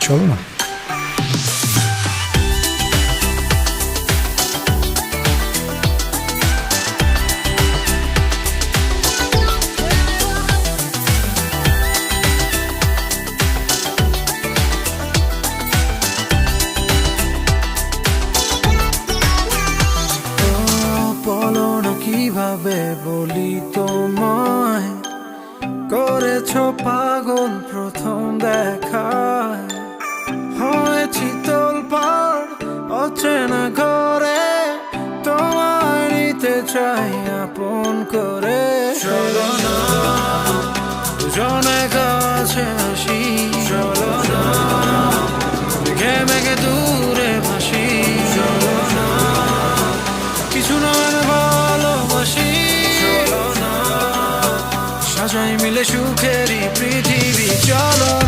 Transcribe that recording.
চলো না। বলো না কিভাবে বলি তোমায়, করেছো পাগল প্রথম দেখায়। হয়েছি তোলপাড় অচেনা ঘরে, তোমায় নিতে চাই আপন করে। চলো না দুজনে কাছে আসি, চলো না মেঘে মেঘে দূরে ভাসি, চলো না কিছু নয় ভালোবাসি, চলো না সাজাই মিলে সুখেরই পৃথিবী, চলো না।